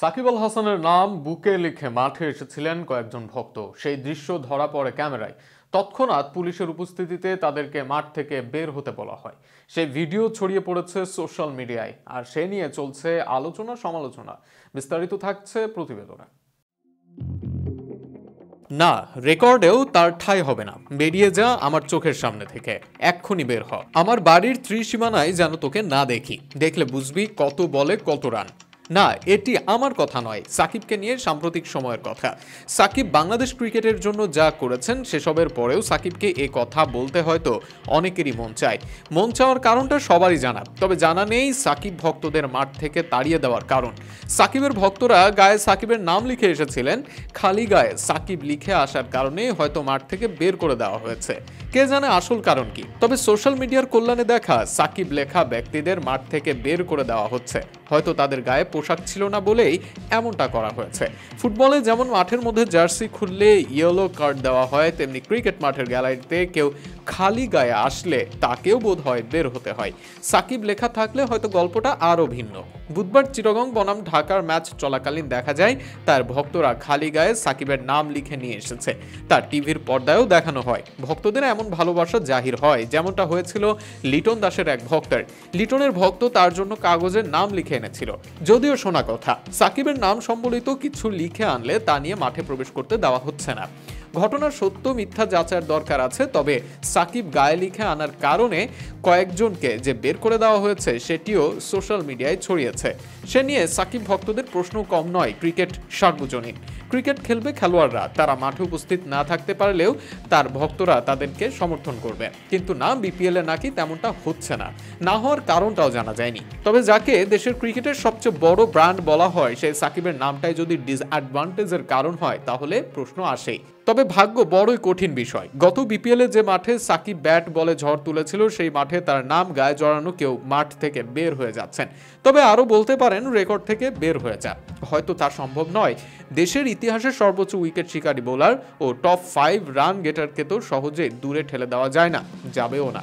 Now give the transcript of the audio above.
সাকিব আল হাসানের নাম বুকে লিখে মাঠে এসেছিলেন কয়েকজন ভক্ত। সেই দৃশ্য ধরা পড়ে ক্যামেরায়। তৎক্ষণাৎ পুলিশের উপস্থিতিতে তাদেরকে মাঠ থেকে বের হতে বলা হয়। সেই ভিডিও ছড়িয়ে পড়েছে সোশ্যাল মিডিয়ায়, আর সে নিয়ে চলছে আলোচনা সমালোচনা। বিস্তারিত থাকছে প্রতিবেদনে। না, রেকর্ডেও তার ঠাঁই হবে না। বেরিয়ে যা আমার চোখের সামনে থেকে, এক্ষুনি বের হ। আমার বাড়ির ত্রিসীমানায় যেন তোকে না দেখি। দেখলে বুঝবি কত বলে কত রান। না, এটি আমার কথা নয়, সাকিবকে নিয়ে সাম্প্রতিক সময়ের কথা। সাকিব বাংলাদেশ ক্রিকেটের জন্য যা করেছেন সেসবের পরেও সাকিবকে এ কথা বলতে হয়তো অনেকেরই মন চায়। মন চাওয়ার কারণটা সবারই জানা, তবে জানা নেই সাকিব ভক্তদের মাঠ থেকে তাড়িয়ে দেওয়ার কারণ। সাকিবের ভক্তরা গায়ে সাকিবের নাম লিখে এসেছিলেন, খালি গায়ে সাকিব লিখে আসার কারণে হয়তো মাঠ থেকে বের করে দেওয়া হয়েছে। কে জানে আসল কারণ কি। তবে সোশ্যাল মিডিয়ার কল্যাণে দেখা সাকিব লেখা ব্যক্তিদের মাঠ থেকে বের করে দেওয়া হচ্ছে। হয়তো তাদের গায়ে পোশাক ছিল না বলেই এমনটা করা হয়েছে। ফুটবলে যেমন মাঠের মধ্যে জার্সি খুললে ইয়েলো কার্ড দেওয়া হয়, তেমনি ক্রিকেট মাঠের গ্যালারিতে কেউ খালি গায়ে আসলে তাকেও বোধ হয় বের হতে হয়। সাকিব লেখা থাকলে হয়তো গল্পটা আরও ভিন্ন। বুধবার চিটাগং বনাম ঢাকার ম্যাচ চলাকালীন দেখা যায় তার ভক্তরা খালি গায়ে সাকিবের নাম লিখে নিয়ে এসেছে। তার টিভির পর্দায়ও দেখানো হয়। ভক্তদের এমন ভালোবাসা জাহির হয়, যেমনটা হয়েছিল লিটন দাসের এক ভক্তের। লিটনের ভক্ত তার জন্য কাগজের নাম লিখে এনেছিল। যদিও শোনা কথা, সাকিবের নাম সম্বলিত কিছু লিখে আনলে তা নিয়ে মাঠে প্রবেশ করতে দেওয়া হচ্ছে না। ঘটনার সত্য মিথ্যা যাচাইয়ের দরকার আছে। তবে সাকিব গায়ে লিখে আনার কারণে কয়েকজনকে যে বের করে দেওয়া হয়েছে সেটিও সোশ্যাল মিডিয়ায় ছড়িয়েছে। সে নিয়ে সাকিব ভক্তদের প্রশ্ন কম নয়। ক্রিকেট সার্বজনীন, ক্রিকেট খেলবে খেলোয়াড়রা, তারা মাঠে উপস্থিত না থাকতে পারলেও তার ভক্তরা তাদেরকে সমর্থন করবে। কিন্তু না, বিপিএল এ নাকি তেমনটা হচ্ছে না। না হওয়ার কারণটাও জানা যায়নি। তবে যাকে দেশের ক্রিকেটের সবচেয়ে বড় ব্র্যান্ড বলা হয়, সেই সাকিবের নামটাই যদি ডিসঅ্যাডভান্টেজের কারণ হয় তাহলে প্রশ্ন আসেই। তবে ভাগ্য বড়ই কঠিন বিষয়। গত বিপিএলে যে মাঠে সাকিব ব্যাট বলে ঝড় তুলেছিল, সেই মাঠে তার নাম গায়ে জড়ানো কেউ মাঠ থেকে বের হয়ে যাচ্ছেন। তবে আরও বলতে পারেন রেকর্ড থেকে বের হয়ে যান। হয়তো তা সম্ভব নয়। দেশের ইতিহাসের সর্বোচ্চ উইকেট শিকারী বোলার ও টপ 5 রান গেটারকে তো সহজে দূরে ঠেলে দেওয়া যায় না, যাবেও না।